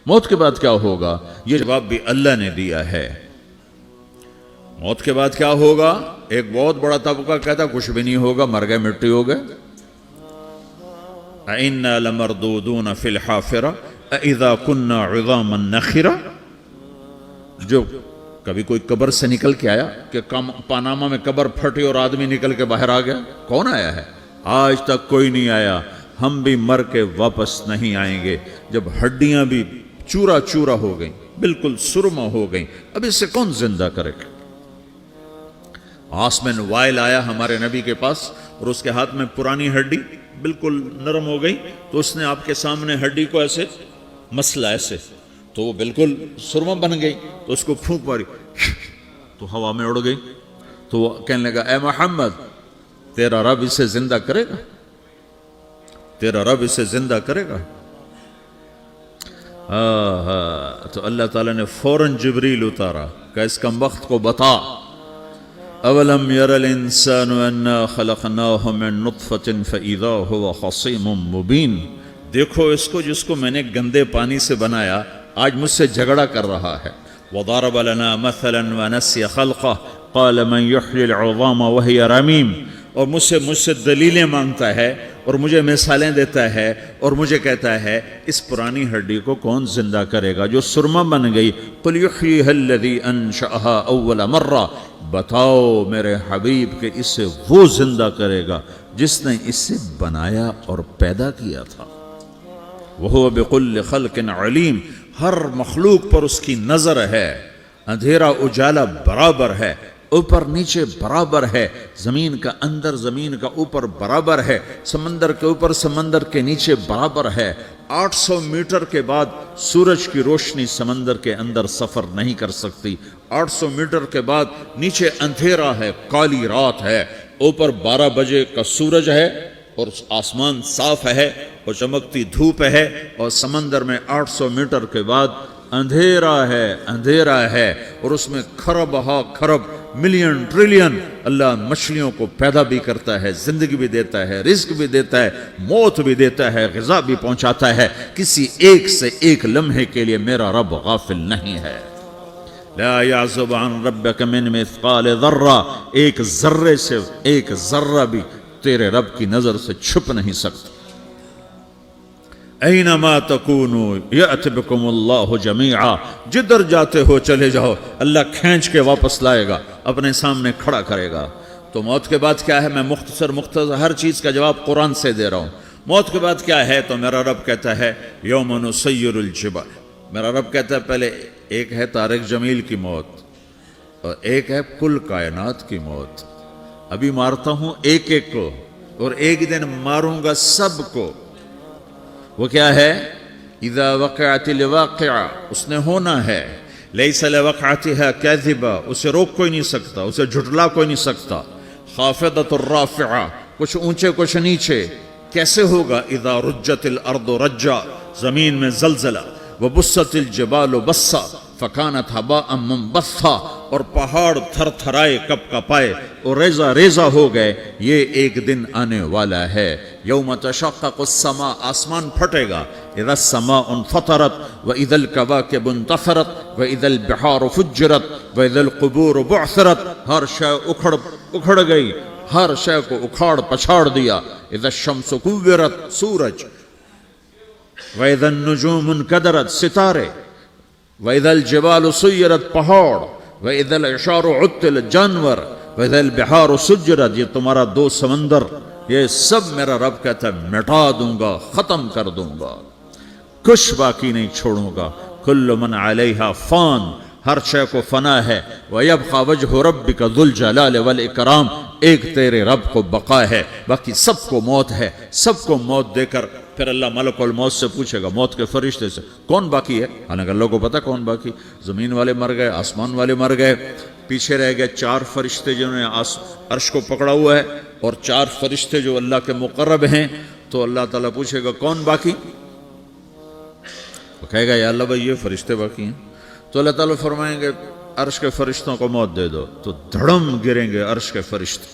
موت کے بعد کیا ہوگا؟ یہ جواب بھی اللہ نے دیا ہے۔ موت کے بعد کیا ہوگا؟ ایک بہت بڑا طبقہ کہتا کچھ بھی نہیں ہوگا، مر گئے، مٹی ہو گئے۔ اِنَّا لَمَرْدُودُونَ فِي الْحَافِرَةِ اِذَا كُنَّا عِظَامًا نَخِرَةً۔ جو کبھی کوئی قبر سے نکل کے آیا کہ پاناما میں قبر پھٹی اور آدمی نکل کے باہر آ گیا؟ کون آیا ہے؟ آج تک کوئی نہیں آیا۔ ہم بھی مر کے واپس نہیں آئیں گے۔ جب ہڈیاں بھی چورا چورا ہو گئیں، بالکل سرما ہو گئیں، اب اس سے کون زندہ کرے گا؟ آسمن وائل آیا ہمارے نبی کے پاس اور اس کے ہاتھ میں پرانی ہڈی بالکل نرم ہو گئی، تو اس نے آپ کے سامنے ہڈی کو ایسے مسلا ایسے، تو وہ بالکل سرما بن گئی، تو اس کو پھونک ماری تو ہوا میں اڑ گئی۔ تو وہ کہنے لگا اے محمد، تیرا رب اسے زندہ کرے گا؟ تیرا رب اسے زندہ کرے گا؟ تو اللہ تعالیٰ نے فوراً جبریل اتارا کہ اس کمبخت کو بتا، اولم یر الانسان انا خلقناہ من نطفۃ فاذا هو خصیم مبین۔ دیکھو اس کو جس کو میں نے گندے پانی سے بنایا، آج مجھ سے جھگڑا کر رہا ہے۔ وضرب لنا مثلا ونسی خلقہ قال من یحیی العظام وہی رمیم۔ اور مجھ سے دلیلیں مانگتا ہے اور مجھے مثالیں دیتا ہے اور مجھے کہتا ہے اس پرانی ہڈی کو کون زندہ کرے گا جو سرما بن گئی؟ قل یحییھا الذی انشأھا اول مرہ۔ بتاؤ میرے حبیب کہ اسے وہ زندہ کرے گا جس نے اسے بنایا اور پیدا کیا تھا۔ وہو بکل خلق علیم۔ ہر مخلوق پر اس کی نظر ہے، اندھیرا اجالا برابر ہے، اوپر نیچے برابر ہے، زمین کا اندر زمین کا اوپر برابر ہے، سمندر کے اوپر سمندر کے نیچے برابر ہے۔ 800 میٹر کے بعد سورج کی روشنی سمندر کے اندر سفر نہیں کر سکتی۔ 800 میٹر کے بعد نیچے اندھیرا ہے، کالی رات ہے، اوپر 12 بجے کا سورج ہے اور آسمان صاف ہے اور چمکتی دھوپ ہے، اور سمندر میں 800 میٹر کے بعد اندھیرا ہے اور اس میں کھرب ہا کھرب ملین ٹریلین اللہ مچھلیوں کو پیدا بھی کرتا ہے، زندگی بھی دیتا ہے، رزق بھی دیتا ہے، موت بھی دیتا ہے، غذا بھی پہنچاتا ہے۔ کسی ایک سے ایک لمحے کے لیے میرا رب غافل نہیں ہے۔ لا يعزب عن ربك من مثقال ذرہ، ایک ذرے سے ایک ذرہ بھی تیرے رب کی نظر سے چھپ نہیں سکتا۔ اینما تکونوا یأت بکم اللہ جمیعا، جدھر جاتے ہو چلے جاؤ، اللہ کھینچ کے واپس لائے گا، اپنے سامنے کھڑا کرے گا۔ تو موت کے بعد کیا ہے؟ میں مختصر ہر چیز کا جواب قرآن سے دے رہا ہوں۔ موت کے بعد کیا ہے؟ تو میرا رب کہتا ہے یوم نسیر الجبال۔ میرا رب کہتا ہے پہلے ایک ہے طارق جمیل کی موت اور ایک ہے کل کائنات کی موت۔ ابھی مارتا ہوں ایک ایک کو اور ایک دن ماروں گا سب کو۔ وہ کیا ہے؟ اذا وقعت الواقعہ، اس نے ہونا ہے۔ لیس لوقعتها کاذبہ، اسے روک کوئی نہیں سکتا، اسے جھٹلا کوئی نہیں سکتا۔ خافضۃ الرافعہ، کچھ اونچے کچھ نیچے۔ کیسے ہوگا؟ اذا رجت الارض رجا، زمین میں زلزلہ۔ وبست الجبال بسا فکانت ہباء منبثا، اور پہاڑ تھر تھرائے کپ کپائے اور ریزہ ریزہ ہو گئے۔ یہ ایک دن آنے والا ہے۔ یوم تشقق السماء، آسمان پھٹے گا۔ اذا السماء انفطرت واذا الكواكب انتثرت واذا البحار فجرت واذا القبور بعثرت، ہر شے اکھڑ گئی، ہر شے کو اکھاڑ پچھاڑ دیا۔ اذا الشمس کورت، سورج۔ وَإِذَا النُّجُومُ انْكَدَرَتْ، ستارے۔ وَإِذَا الْجِبَالُ سُيِّرَتْ، پہاڑ۔ وَإِذَا الْعِشَارُ عُطِّلَتْ، جانور۔ وَإِذَا الْبِحَارُ سُجِّرَتْ، یہ تمہارا دو سمندر، یہ سب میرا رب کہتا ہے مٹا دوں گا، ختم کر دوں گا، کچھ باقی نہیں چھوڑوں گا۔ كُلُّ مَنْ عَلَيْهَا فان، ہر شے کو فنا ہے۔ وَيَبْقَى وَجْهُ رَبِّكَ ذُو الْجَلَالِ وَالْإِكْرَامِ، ایک تیرے رب کو بقا ہے، باقی سب کو موت ہے۔ سب کو موت دے کر پھر اللہ ملک الموت سے پوچھے گا، موت کے فرشتے سے، کون باقی ہے؟ حالانکہ اللہ کو پتا کون باقی۔ زمین والے مر گئے، آسمان والے مر گئے، پیچھے رہ گئے 4 فرشتے جنہوں نے عرش کو پکڑا ہوا ہے اور 4 فرشتے جو اللہ کے مقرب ہیں۔ تو اللہ تعالیٰ پوچھے گا کون باقی؟ وہ کہے گا یا اللہ بھائی یہ فرشتے باقی ہیں۔ تو اللہ تعالیٰ فرمائیں گے عرش کے فرشتوں کو موت دے دو، تو دھڑم گریں گے عرش کے فرشتے۔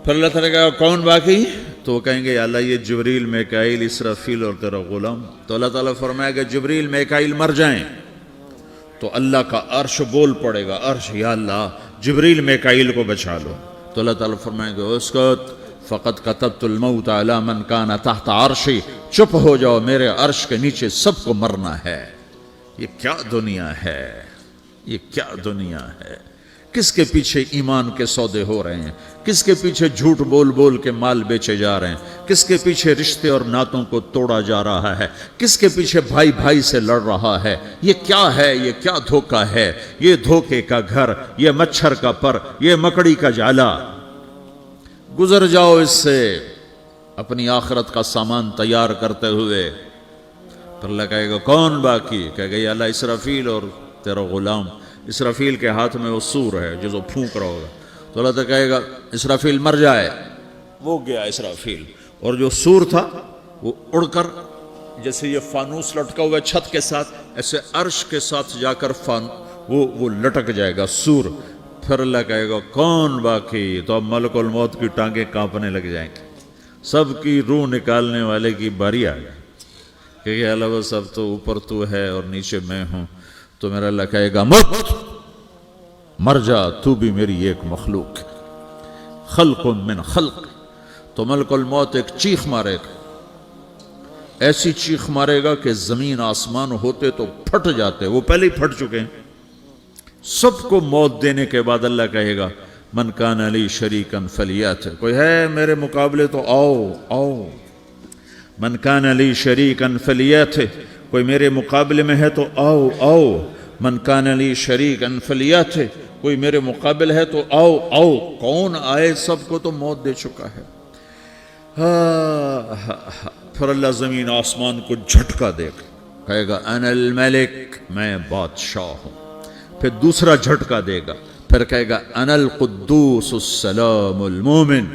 پھر اللہ تعالیٰ کہا کون باقی؟ تو وہ کہیں گے یا اللہ یہ جبریل میکائیل اسرافیل اور تیرا غلام. تو اللہ تعالیٰ فرمائے گا جبریل میکائیل مر جائیں تو اللہ کا عرش بول پڑے گا, عرش یا اللہ جبریل میکائیل کو بچا لو. تو اللہ تعالیٰ فرمائے گا اسکت فقط کتبت الموت علی من کان تحت عرشی, چپ ہو جاؤ میرے عرش کے نیچے سب کو مرنا ہے. یہ کیا دنیا ہے, یہ کیا دنیا ہے. کس کے پیچھے ایمان کے سودے ہو رہے ہیں, کس کے پیچھے جھوٹ بول بول کے مال بیچے جا رہے ہیں, کس کے پیچھے رشتے اور ناتوں کو توڑا جا رہا ہے, کس کے پیچھے بھائی بھائی سے لڑ رہا ہے. یہ کیا ہے, یہ کیا دھوکہ ہے, یہ دھوکے کا گھر, یہ مچھر کا پر, یہ مکڑی کا جالا. گزر جاؤ اس سے اپنی آخرت کا سامان تیار کرتے ہوئے. پھر اللہ کہے گا کون باقی؟ کہے گا یا اللہ اسرافیل اور تیرا غلام. اسرافیل کے ہاتھ میں وہ سور ہے جو پھونک رہا ہوگا. تو اللہ تعالیٰ کہے گا اسرافیل مر جائے. وہ گیا اسرافیل, اور جو سور تھا وہ اڑ کر جیسے یہ فانوس لٹکا ہوا چھت کے ساتھ ایسے عرش کے ساتھ جا کر وہ لٹک جائے گا سور. پھر اللہ کہے گا کون باقی؟ تو اب ملک الموت کی ٹانگیں کانپنے لگ جائیں گی, سب کی روح نکالنے والے کی باری آ گئی کہ اللہ وہ سب تو اوپر تو ہے اور نیچے میں ہوں. تو میرا اللہ کہے گا مت, مر جا, تو بھی میری ایک مخلوق ہے, خلق من خلق. تو ملک الموت ایک چیخ مارے گا, ایسی چیخ مارے گا کہ زمین آسمان ہوتے تو پھٹ جاتے, وہ پہلے ہی پھٹ چکے ہیں. سب کو موت دینے کے بعد اللہ کہے گا من کان علی شریکن فلیات, کوئی ہے میرے مقابلے تو آؤ آؤ. من کان علی شریکن فلیات, کوئی میرے مقابلے میں ہے تو آؤ آؤ. من کان علی شریکن فلیات, کوئی میرے مقابل ہے تو آؤ آؤ. کون آئے؟ سب کو تو موت دے چکا ہے. پھر اللہ زمین آسمان کو جھٹکا دے گا, کہے گا انا الملک, میں بادشاہ ہوں. پھر دوسرا جھٹکا دے گا, پھر کہے گا انا القدوس السلام المومن,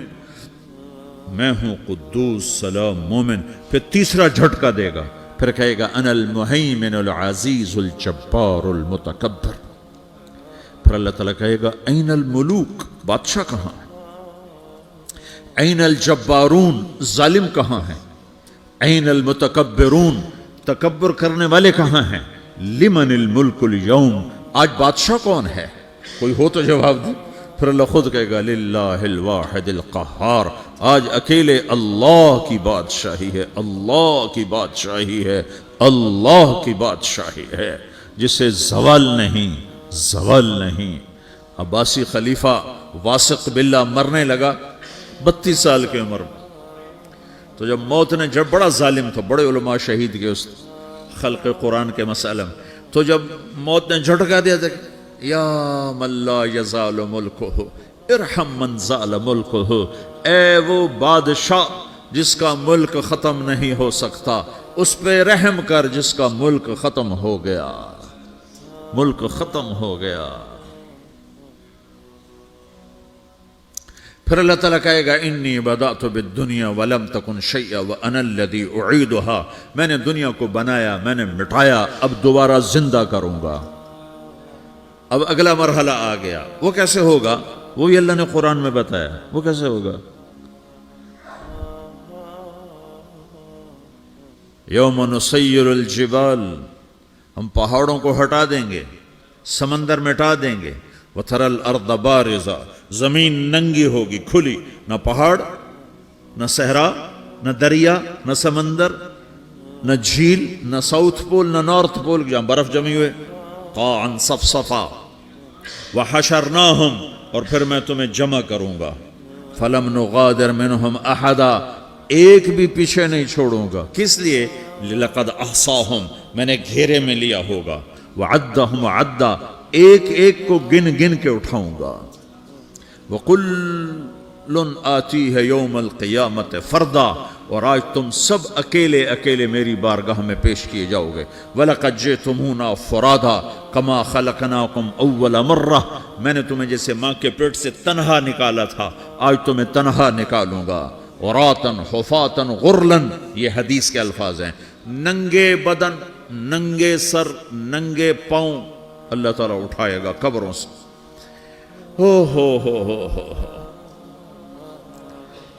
میں ہوں قدوس سلام مومن. پھر تیسرا جھٹکا دے گا, پھر کہے گا انا المہیمن العزیز الجبار المتکبر. پھر اللہ تعالیٰ کہے گا این الملوک, بادشاہ کہاں ہے؟ این الجبارون, ظالم کہاں ہیں؟ این المتکبرون, تکبر کرنے والے کہاں ہیں؟ لمن الملک اليوم, آج بادشاہ کون ہے؟ کوئی ہو تو جواب دے. پھر اللہ خود کہے گا للہ الواحد القہار, آج اکیلے اللہ کی بادشاہی ہے, اللہ کی بادشاہی ہے, اللہ کی بادشاہی ہے, جسے زوال نہیں, زوال نہیں. عباسی خلیفہ واثق باللہ مرنے لگا 32 سال کی عمر میں. تو جب موت نے, جب بڑا ظالم تھا, بڑے علماء شہید کے اس خلق قرآن کے مسئلہ میں, تو جب موت نے جھٹکا دیا تھا یا من لا یزال ملکہ ارحم من زال ملکہ, اے وہ بادشاہ جس کا ملک ختم نہیں ہو سکتا, اس پہ رحم کر جس کا ملک ختم ہو گیا, ملک ختم ہو گیا. پھر اللہ تعالیٰ کہے گا انی بدأت بالدنیا ولم تکن شیئا وانا الذی اعیدہا, میں نے دنیا کو بنایا, میں نے مٹایا, اب دوبارہ زندہ کروں گا. اب اگلا مرحلہ آ گیا. وہ کیسے ہوگا؟ وہ بھی اللہ نے قرآن میں بتایا. وہ کیسے ہوگا؟ یوم نسیر الجبال, ہم پہاڑوں کو ہٹا دیں گے, سمندر مٹا دیں گے. وتری الارض بارزا, زمین ننگی ہوگی, کھلی, نہ پہاڑ, نہ صحرا, نہ دریا, نہ سمندر, نہ جھیل, نہ ساؤتھ پول, نہ نارتھ پول جہاں برف جمی ہوئے. قاعا صفصفا وحشرناہم, اور پھر میں تمہیں جمع کروں گا. فلم نغادر منہم احدا, ایک بھی پیچھے نہیں چھوڑوں گا. کس لیے؟ لقد احصاہم, میں نے گھیرے میں لیا ہوگا. وعدہم عدا, ایک ایک کو گن گن کے اٹھاؤں گا. وَقُلٌ آتِيهَ يَوْمَ الْقِيَامَةِ فَرْدًا, اور آج تم سب اکیلے اکیلے میری بارگاہ میں پیش کیے جاؤ گے. وَلَقَدْ جِئْتُمُونَا فُرَادًا كَمَا خَلَقْنَاكُمْ أَوَّلَ مَرَّةٍ, میں نے تمہیں جیسے ماں کے پیٹ سے تنہا نکالا تھا, آج تمہیں تنہا نکالوں گا. عُرَاةً حُفَاةً غُرْلًا, یہ حدیث کے الفاظ ہیں. ننگے بدن, ننگے سر, ننگے پاؤں اللہ تعالیٰ اٹھائے گا قبروں سے. ہو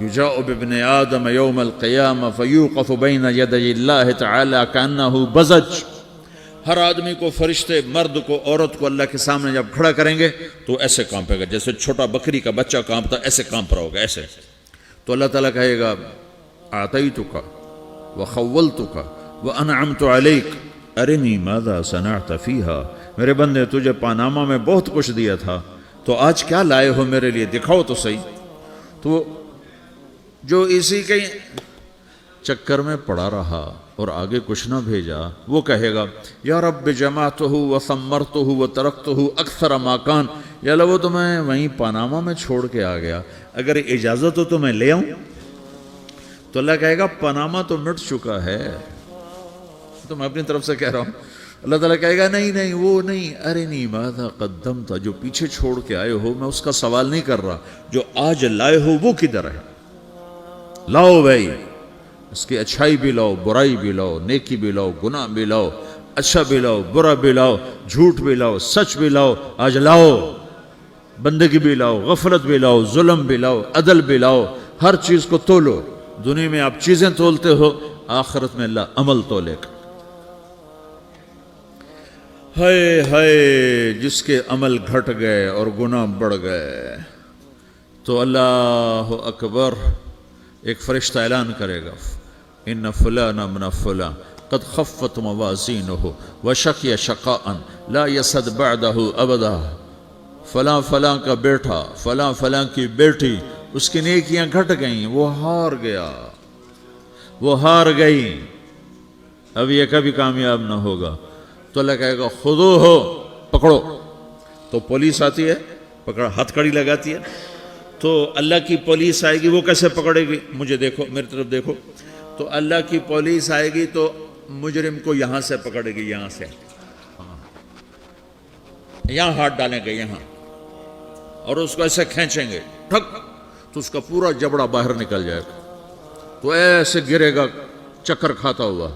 یجاء بابن آدم یوم القیامہ فیوقف بین یدی اللہ تعالی کأنہ بزج، ہر آدمی کو، فرشتے، مرد کو، عورت کو اللہ کے سامنے جب کھڑا کریں گے تو ایسے کانپے گا جیسے چھوٹا بکری کا بچہ کانپتا، ایسے کانپ رہا ہوگا ایسے. تو اللہ تعالیٰ کہے گا اعطیتک وخولتک وانعمت علیک ارنی ماذا صنعت فیہا، میرے بندے تجھے پاناما میں بہت کچھ دیا تھا، تو آج کیا لائے ہو میرے لیے، دکھاؤ تو صحیح. تو جو اسی کے چکر میں پڑا رہا اور آگے کچھ نہ بھیجا، وہ کہے گا یا رب جمعتہ وثمرتہ وترکتہ اکثر ما کان، یا اللہ وہ تو میں وہیں پاناما میں چھوڑ کے آ گیا، اگر اجازت ہو تو میں لے آؤں. تو اللہ کہے گا پاناما تو مٹ چکا ہے، تو میں اپنی طرف سے کہہ رہا ہوں. اللہ تعالیٰ کہے گا نہیں نہیں وہ نہیں، ارنی ماذا قدمت، جو پیچھے چھوڑ کے آئے ہو میں اس کا سوال نہیں کر رہا، جو آج لائے ہو وہ کدھر ہے، لاؤ بھائی، اس کی اچھائی بھی لاؤ، برائی بھی لاؤ، نیکی بھی لاؤ، گناہ بھی لاؤ، اچھا بھی لاؤ، برا بھی لاؤ، جھوٹ بھی لاؤ، سچ بھی لاؤ، آج لاؤ، بندگی بھی لاؤ، غفلت بھی لاؤ، ظلم بھی لاؤ، عدل بھی لاؤ، ہر چیز کو تولو. دنیا میں آپ چیزیں تولتے ہو، آخرت میں اللہ عمل تولے گا. ہائے ہائے جس کے عمل گھٹ گئے اور گناہ بڑھ گئے، تو اللہ اکبر، ایک فرشتہ اعلان کرے گا ان فلان من فلان قد خفت موازینہ وشقی شقاء لا یسد بعدہ ابدا، فلاں فلاں کا بیٹا، فلاں فلاں کی بیٹی، اس کی نیکیاں گھٹ گئیں، وہ ہار گیا، وہ ہار گئی، اب یہ کبھی کامیاب نہ ہوگا. تو اللہ کہے گا خودو ہو، پکڑو. تو پولیس آتی ہے، پکڑ ہتھ کڑی لگاتی ہے، تو اللہ کی پولیس آئے گی، وہ کیسے پکڑے گی، مجھے دیکھو، میری طرف دیکھو. تو اللہ کی پولیس آئے گی تو مجرم کو یہاں سے پکڑے گی، یہاں سے، یہاں ہاتھ ڈالیں گے یہاں، اور اس کو ایسے کھینچیں گے ٹھک، تو اس کا پورا جبڑا باہر نکل جائے گا، تو ایسے گرے گا چکر کھاتا ہوا،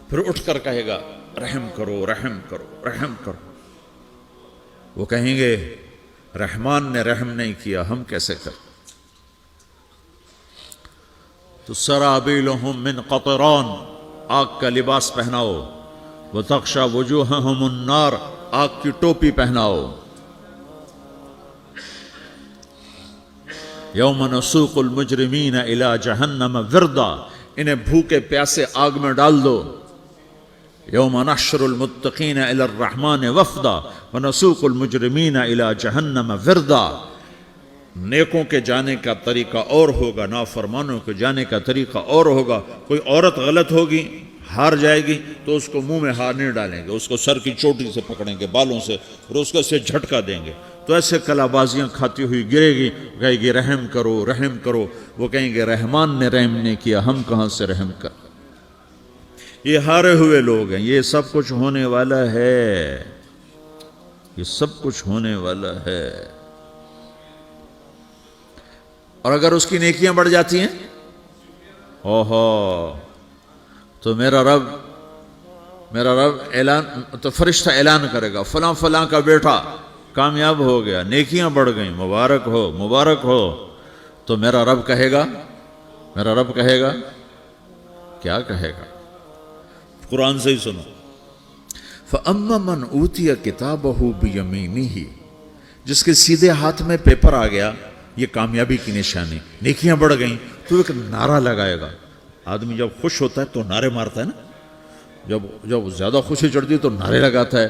پھر اٹھ کر کہے گا رحم کرو، رحم کرو، رحم کرو. وہ کہیں گے رحمان نے رحم نہیں کیا، ہم کیسے کریں. تو سرابیلہم من قطران، آگ کا لباس پہناؤ، وتغشا وجوہہم النار، آگ کی ٹوپی پہناؤ. یوم نسوق المجرمین الی جہنم وردا، انہیں بھوکے پیاسے آگ میں ڈال دو. یوم نحشر المتقین الی الرحمن وفدا ونسوق المجرمین الی جہنم وردا. نیکوں کے جانے کا طریقہ اور ہوگا، نافرمانوں کے جانے کا طریقہ اور ہوگا. کوئی عورت غلط ہوگی، ہار جائے گی، تو اس کو منہ میں ہار نہیں ڈالیں گے، اس کو سر کی چوٹی سے پکڑیں گے، بالوں سے، اور اس کو اسے جھٹکا دیں گے، تو ایسے کلا بازیاں کھاتی ہوئی گرے گی، کہے گی رحم کرو، رحم کرو. وہ کہیں گے رحمان نے رحم نہیں کیا، ہم کہاں سے رحم کر. یہ ہارے ہوئے لوگ ہیں. یہ سب کچھ ہونے والا ہے، یہ سب کچھ ہونے والا ہے. اور اگر اس کی نیکیاں بڑھ جاتی ہیں، اوہو، تو میرا رب اعلان، تو فرشتہ اعلان کرے گا فلاں فلاں کا بیٹا کامیاب ہو گیا، نیکیاں بڑھ گئیں، مبارک ہو، مبارک ہو. تو میرا رب کہے گا کیا کہے گا، قرآن سے ہی سنو. فَأَمَّا مَنْ أُوتِيَ كِتَابَهُ بِيَمِينِهِ، جس کے سیدھے ہاتھ میں پیپر آ گیا، یہ کامیابی کی نشانی، نیکیاں بڑھ گئیں، تو ایک نعرہ لگائے گا. آدمی جب خوش ہوتا ہے تو نعرے مارتا ہے نا، جب زیادہ خوشی چڑھتی ہے تو نعرے لگاتا ہے.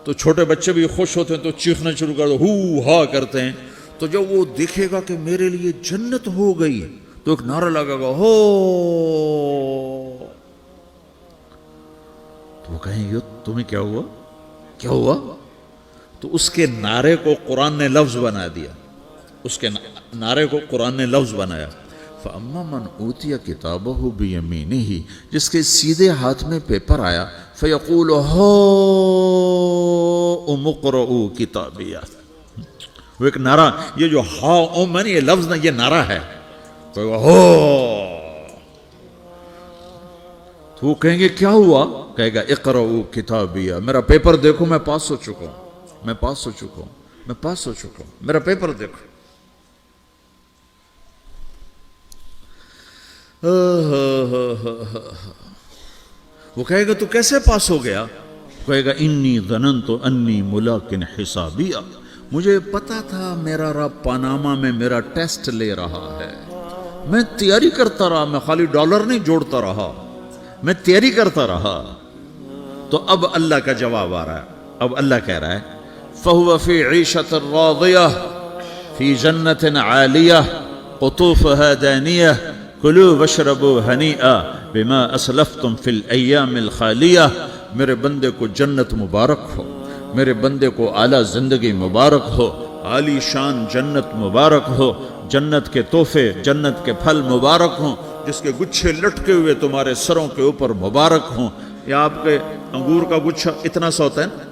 تو چھوٹے بچے بھی خوش ہوتے ہیں تو چیخنا شروع کر دو، ہو ہا کرتے ہیں. تو جب وہ دیکھے گا کہ میرے لیے جنت ہو گئی، تو ایک نعرہ لگے گا، ہو. تو وہ کہیں گے تمہیں کیا ہوا، کیا ہوا. تو اس کے نعرے کو قرآن نے لفظ بنا دیا، اس کے نعرے کو قرآن نے لفظ بنایا. فَأَمَّا مَنْ أُوتِيَ كِتَابَهُ بِيَمِينِهِ، جس کے سیدھے ہاتھ میں پیپر آیا، فَيَقُولُ هَاؤْمُ اقْرَءُوا كِتَابِيَهْ. وہ ایک نعرہ، یہ جو ہاؤم ہے نا، یہ لفظ نہ، یہ نعرہ ہے. تو وہ کہیں گے کیا ہوا، کہے گا اقرؤوا کتابیہ، میرا پیپر دیکھو، میں پاس ہو چکا ہوں، میں پاس ہو چکا ہوں، میں پاس ہو چکا ہوں، میرا پیپر دیکھو. وہ کہے گا تو کیسے پاس ہو گیا؟ کہے گا انی ظننت انی ملاقن حسابیہ، مجھے پتا تھا میرا رب پاناما میں میرا ٹیسٹ لے رہا ہے، میں تیاری کرتا رہا، میں خالی ڈالر نہیں جوڑتا رہا، میں تیاری کرتا رہا۔ تو اب اللہ کا جواب آ رہا ہے، اب اللہ کہہ رہا ہے فَهُوَ فِي عِيشَةٍ رَاضِيَةٍ فِي جَنَّةٍ عَالِيَةٍ قُطُوفُهَا دَانِيَةٌ كُلُوا وَاشْرَبُوا هَنِيئًا بِمَا أَسْلَفْتُمْ فِي الْأَيَّامِ الْخَالِيَةِ، میرے بندے کو جنت مبارک ہو، میرے بندے کو اعلیٰ زندگی مبارک ہو، عالی شان جنت مبارک ہو، جنت کے تحفے، جنت کے پھل مبارک ہوں، جس کے گچھے لٹکے ہوئے تمہارے سروں کے اوپر مبارک ہوں۔ یا آپ کے انگور کا گچھا اتنا سا ہوتا ہے نا،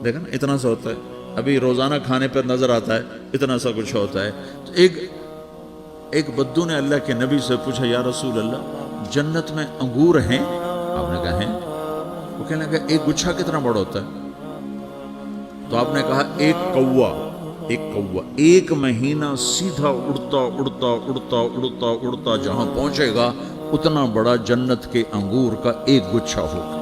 دیکھیں نا اتنا سا ہوتا ہے، ابھی روزانہ کھانے پر نظر آتا ہے، اتنا سا گچھا ہوتا ہے۔ تو ایک بدو نے اللہ کے نبی سے پوچھا یا رسول اللہ جنت میں انگور ہیں؟ آپ نے کہا ہیں۔ وہ کہنے لگا ایک گچھا کتنا بڑا ہوتا ہے؟ تو آپ نے کہا ایک کوا ایک مہینہ سیدھا اڑتا اڑتا اڑتا اڑتا اڑتا جہاں پہنچے گا اتنا بڑا جنت کے انگور کا ایک گچھا ہوگا۔